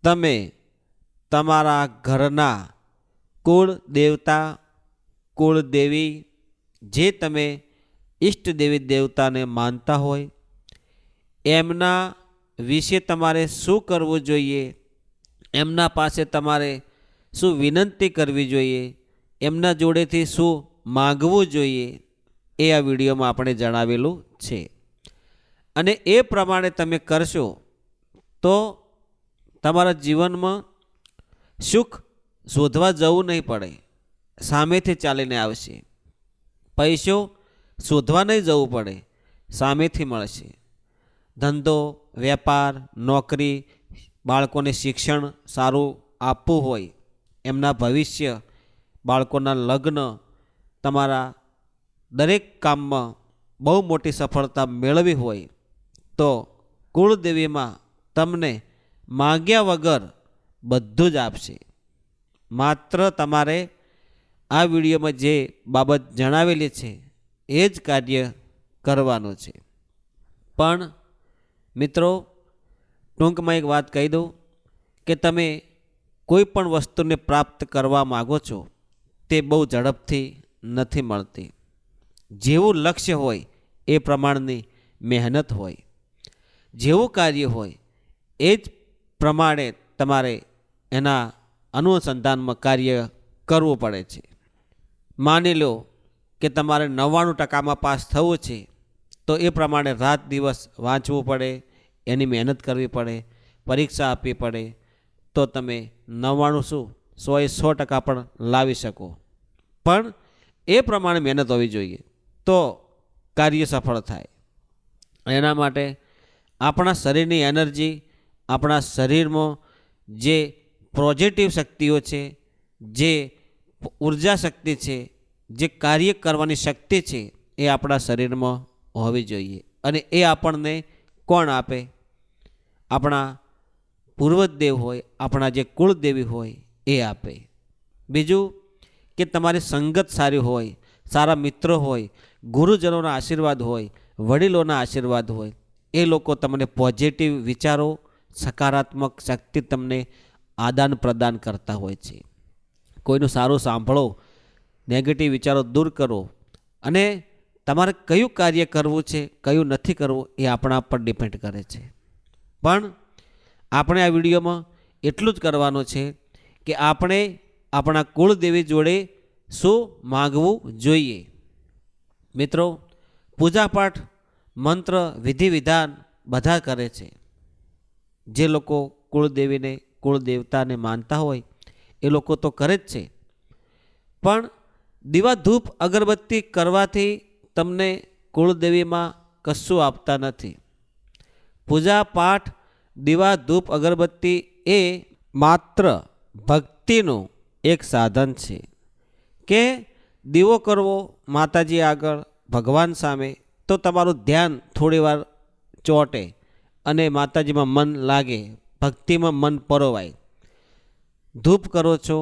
તમે તમારા ઘરના કુળ દેવતા કુળ દેવી જે તમે ઈષ્ટ દેવી દેવતાને માનતા હોય એમના વિશે તમારે શું કરવું જોઈએ, એમના પાસે તમારે શું વિનંતી કરવી જોઈએ, એમના જોડેથી શું માગવું જોઈએ, એ આ વિડીયોમાં આપણે જણાવેલું છે. અને એ પ્રમાણે તમે કરશો તો તમારા જીવનમાં સુખ શોધવા જવું નહીં પડે, સામેથી ચાલીને આવશે. પૈસો શોધવા નહીં જવું પડે, સામેથી મળશે. ધંધો વેપાર નોકરી, બાળકોને શિક્ષણ સારું આપવું હોય, એમના ભવિષ્ય, બાળકોના લગ્ન, તમારા દરેક કામમાં બહુ મોટી સફળતા મેળવી હોય તો કુળદેવીમાં તમને માગ્યા વગર બધું જ આપશે. માત્ર તમારે આ વિડીયોમાં જે બાબત જણાવેલી છે એ જ કાર્ય કરવાનું છે. પણ મિત્રો, ટૂંકમાં એક વાત કહી દઉં કે તમે કોઈ પણ વસ્તુને પ્રાપ્ત કરવા માગો છો તે બહુ ઝડપથી નથી મળતી. જેવું લક્ષ્ય હોય એ પ્રમાણની મહેનત હોય, જેવું કાર્ય હોય એ જ પ્રમાણે તમારે એના અનુસંધાનમાં કાર્ય કરવું પડે છે. માની લો કે તમારે 99% પાસ થવું છે તો એ પ્રમાણે રાત દિવસ વાંચવું પડે, એની મહેનત કરવી પડે, પરીક્ષા આપવી પડે, તો તમે 99 શું 100% પણ લાવી શકો. પણ એ પ્રમાણે મહેનત હોવી જોઈએ તો કાર્ય સફળ થાય. એના માટે આપણા શરીરની એનર્જી, આપણા શરીરમાં જે પોઝિટિવ શક્તિઓ છે, જે ઉર્જા શક્તિ છે, જે કાર્ય કરવાની શક્તિ છે એ આપણા શરીરમાં હોવી જોઈએ. અને એ આપણને કોણ આપે? આપણા પૂર્વજદેવ હોય, આપણા જે કુળદેવી હોય એ આપે. બીજું કે તમારી સંગત સારી હોય, સારા મિત્રો હોય, ગુરુજનોના આશીર્વાદ હોય, વડીલોના આશીર્વાદ હોય, એ લોકો તમને પોઝિટિવ વિચારો, સકારાત્મક શક્તિ તમને આદાન પ્રદાન કરતા હોય છે. કોઈનું સારું સાંભળો, નેગેટિવ વિચારો દૂર કરો. અને તમારે કયું કાર્ય કરવું છે, કયું નથી કરવું એ આપણા પર ડિપેન્ડ કરે છે. પણ આપણે આ વિડીયોમાં એટલું જ કરવાનું છે કે આપણે આપણા કુળદેવી જોડે શું માગવું જોઈએ. મિત્રો, પૂજાપાઠ, મંત્ર, વિધિ વિધાન બધા કરે છે. જે લોકો કુળદેવીને કુળદેવતાને માનતા હોય એ લોકો તો કરે જ છે. પણ દીવા ધૂપ અગરબત્તી કરવાથી તમને કુળદેવીમાં કશું આપતા નથી. પૂજા પાઠ, દીવા ધૂપ અગરબત્તી એ માત્ર ભક્તિનું એક સાધન છે. કે દીવો કરવો માતાજી આગળ, ભગવાન સામે, તો તમારું ધ્યાન થોડી વાર ચોંટે અને માતાજીમાં મન લાગે, ભક્તિમાં મન પરોવાય. ધૂપ કરો છો,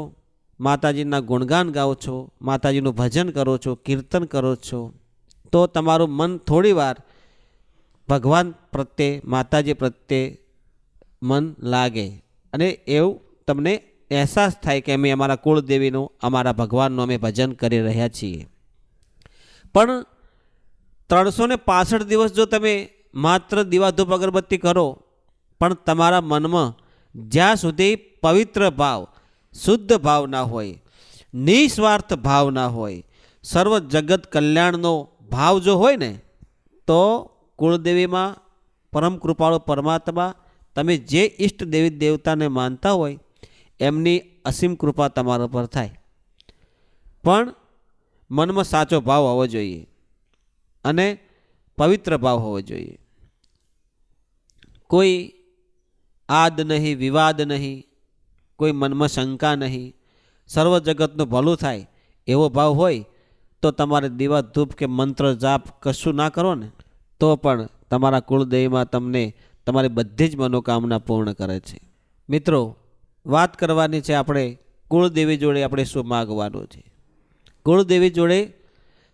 માતાજીના ગુણગાન ગાઓ છો, માતાજીનું ભજન કરો છો, કીર્તન કરો છો, તો તમારું મન થોડી વાર ભગવાન પ્રત્યે, માતાજી પ્રત્યે મન લાગે અને એવું તમને અહેસાસ થાય કે અમે અમારા કુળદેવીનું, અમારા ભગવાનનું અમે ભજન કરી રહ્યા છીએ. પણ 365 દિવસ જો તમે માત્ર દીવા ધૂપ અગરબત્તી કરો પણ તમારા મનમાં જ્યાં સુધી પવિત્ર ભાવ, શુદ્ધ ભાવ ના હોય, નિસ્વાર્થ ભાવ ના હોય, સર્વ જગત કલ્યાણનો ભાવ જો હોય ને, તો કુળદેવીમાં પરમ કૃપાળુ પરમાત્મા, તમે જે ઈષ્ટ દેવી દેવતાને માનતા હોય એમની અસીમ કૃપા તમારા પર થાય. પણ મનમાં સાચો ભાવ હોવો જોઈએ અને પવિત્ર ભાવ હોવો જોઈએ. કોઈ આદ નહીં, વિવાદ નહીં, કોઈ મનમાં શંકા નહીં, સર્વ જગતનું ભલું થાય એવો ભાવ હોય તો તમારે દીવા ધૂપ કે મંત્ર જાપ કશું ના કરો ને તો પણ તમારા કુળદેવીમાં તમને તમારી બધી જ મનોકામના પૂર્ણ કરે છે. મિત્રો, વાત કરવાની છે આપણે કુળદેવી જોડે આપણે શું માગવાનું છે. કુળદેવી જોડે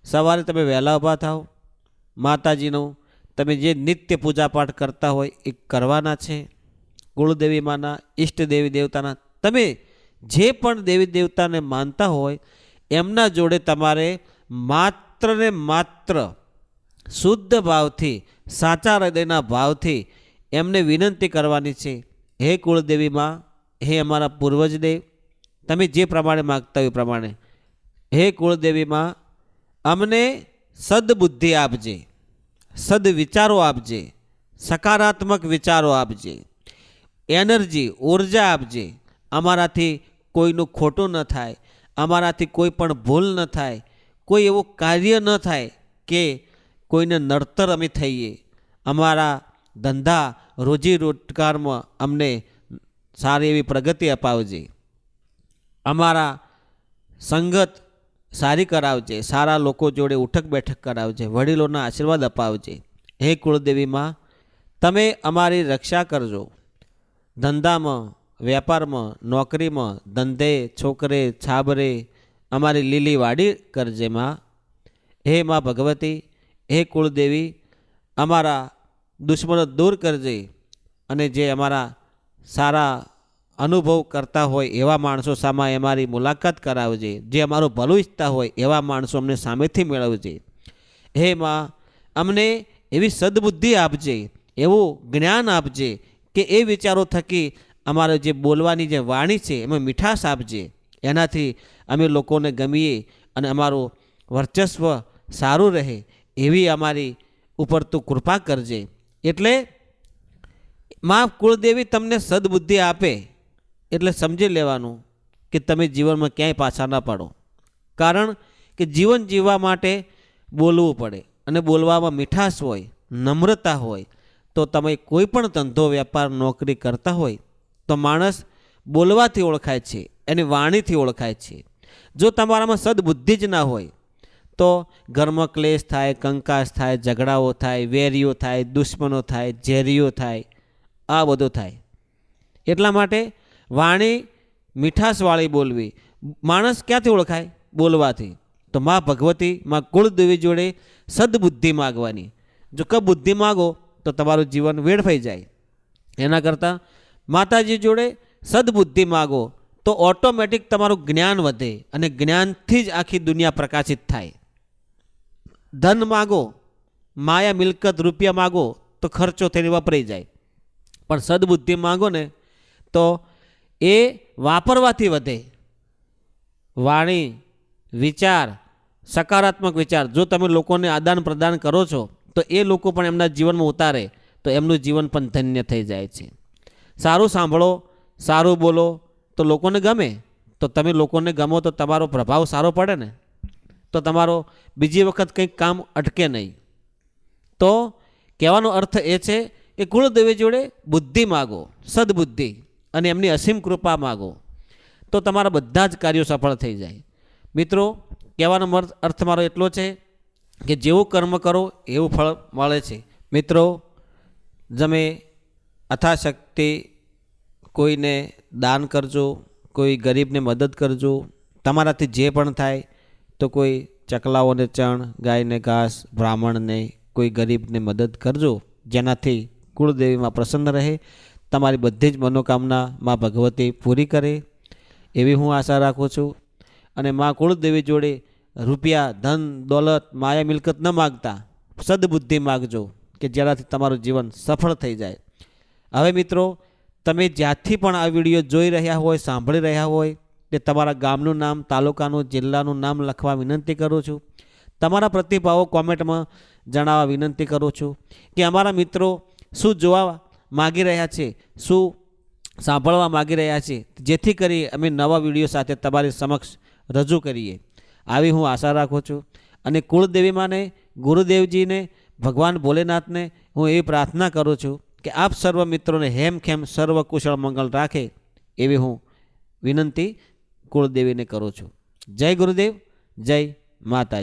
સવારે તમે વહેલા ઊભા થાઓ, માતાજીનું તમે જે નિત્ય પૂજાપાઠ કરતા હોય એ કરવાના છે. કુળદેવીમાંના ઈષ્ટ દેવી દેવતાના તમે જે પણ દેવી દેવતાને માનતા હોય એમના જોડે તમારે માત્ર ને માત્ર શુદ્ધ ભાવથી સાચા હૃદયના ભાવથી એમને વિનંતી કરવાની છે, હે કુળદેવીમાં, હે અમારા પૂર્વજ દેવ, તમે જે પ્રમાણે માગતા હોય એ પ્રમાણે, હે કુળદેવીમાં, અમને સદબુદ્ધિ આપજે, સદવિચારો આપજે, સકારાત્મક વિચારો આપજે, એનર્જી ઉર્જા આપજે, અમારાથી કોઈનું ખોટું ન થાય, અમારાથી કોઈ પણ ભૂલ ન થાય, કોઈ એવું કાર્ય ન થાય કે કોઈને નડતર અમે થઈએ, અમારા ધંધા રોજી રોજગારમાં અમને સારી એવી પ્રગતિ અપાવજે, અમારા સંગત સારી કરાવજે, સારા લોકો જોડે ઉઠક બેઠક કરાવજે, વડીલોના આશીર્વાદ અપાવજે, હે કુળદેવીમાં, તમે અમારી રક્ષા કરજો, ધંધામાં, વેપારમાં, નોકરીમાં, ધંધે, છોકરે, છાબરે અમારી લીલી વાડી કરજે માં, હે માં ભગવતી, હે કુળદેવી, અમારા દુશ્મનો દૂર કરજે, અને જે અમારા સારા અનુભવ કરતા હોય એવા માણસો સામે અમારી મુલાકાત કરાવજે, જે અમારું ભલું ઈચ્છતા હોય એવા માણસો અમને સામેથી મેળવજે, હે માં, અમને એવી સદબુદ્ધિ આપજે, એવું જ્ઞાન આપજે કે એ વિચારો થકી અમારે જે બોલવાની જે વાણી છે એમાં મીઠાશ આપજે, એનાથી અમે લોકોને ગમીએ અને અમારું વર્ચસ્વ સારું રહે એવી અમારી ઉપર તું કૃપા કરજે. એટલે માં કુળદેવી તમને સદબુદ્ધિ આપે એટલે સમજી લેવાનું કે તમે જીવનમાં ક્યાંય પાછા ન પડો, કારણ કે જીવન જીવવા માટે બોલવું પડે, અને બોલવામાં મીઠાશ હોય, નમ્રતા હોય, તો તમે કોઈ પણ ધંધો વેપાર નોકરી કરતા હોય તો માણસ બોલવાથી ઓળખાય છે, એની વાણીથી ઓળખાય છે. જો તમારામાં સદબુદ્ધિ જ ના હોય તો ઘરમાં ક્લેશ થાય, કંકાસ થાય, ઝઘડાઓ થાય, વેરીઓ થાય, દુશ્મનો થાય, ઝેરીઓ થાય, આ બધું થાય. એટલા માટે વાણી મીઠાશવાળી બોલવી. માણસ ક્યાંથી ઓળખાય? બોલવાથી. તો મા ભગવતી, મા કુળદેવી જોડે સદબુદ્ધિ માગવાની. જો કબુદ્ધિ માગો તો તમારું જીવન વેડફાઈ જાય. એના કરતાં માતાજી જોડે સદબુદ્ધિ માગો તો ઓટોમેટિક તમારું જ્ઞાન વધે, અને જ્ઞાનથી જ આખી દુનિયા પ્રકાશિત થાય. ધન માગો, માયા મિલકત રૂપિયા માગો તો ખર્ચો થઈને વપરાઈ જાય, પણ સદબુદ્ધિ માગો ને તો એ વાપરવાથી વધે. વાણી, વિચાર, સકારાત્મક વિચાર જો તમે લોકોને આદાન પ્રદાન કરો છો તો એ લોકો પણ એમના જીવનમાં ઉતારે તો એમનું જીવન પણ ધન્ય થઈ જાય છે. સારું સાંભળો, સારું બોલો તો લોકોને ગમે, તો તમે લોકોને ગમો તો તમારો પ્રભાવ સારો પડે ને, તો તમારો બીજી વખત કંઈક કામ અટકે નહીં. તો કહેવાનો અર્થ એ છે કે કુળદેવી જોડે બુદ્ધિ માગો, સદબુદ્ધિ, અને એમની અસીમ કૃપા માગો તો તમારા બધા જ કાર્યો સફળ થઈ જાય. મિત્રો, કહેવાનો અર્થ મારો એટલો છે કે જેવું કર્મ કરો એવું ફળ મળે છે. મિત્રો, તમે અથાશક્તિ કોઈને દાન કરજો, કોઈ ગરીબને મદદ કરજો, તમારાથી જે પણ થાય તો કોઈ ચકલાઓને ચણ, ગાયને ઘાસ, બ્રાહ્મણને, કોઈ ગરીબને મદદ કરજો, જેનાથી કુળદેવીમાં પ્રસન્ન રહે, તમારી બધી જ મનોકામના મા ભગવતી પૂરી કરે એવી હું આશા રાખું છું. અને મા કુળદેવી જોડે રૂપિયા, ધન, દોલત, માયા મિલકત ન માગતા સદબુદ્ધિ માગજો કે જેનાથી તમારું જીવન સફળ થઈ જાય. હવે મિત્રો, તમે જ્યાંથી પણ આ વિડીયો જોઈ રહ્યા હોય, સાંભળી રહ્યા હોય, તે તમારા ગામનું નામ, તાલુકાનું, જિલ્લાનું નામ લખવા વિનંતી કરું છું. તમારા પ્રતિભાવો કોમેન્ટમાં જણાવવા વિનંતી કરું છું કે અમારા મિત્રો શું જોવા માગી રહ્યા છે, શું સાંભળવા માગી રહ્યા છે, જેથી કરી અમે નવા વિડીયો સાથે તમારી સમક્ષ રજૂ કરીએ, આવી હું આશા રાખું છું. અને કુળદેવીમાને, ગુરુદેવજીને, ભગવાન ભોલેનાથને હું એવી પ્રાર્થના કરું છું કે આપ સર્વ મિત્રોને હેમખેમ સર્વ કુશળ મંગળ રાખે એવી હું વિનંતી કુળદેવીને કરું છું. જય ગુરુદેવ, જય માતાજી.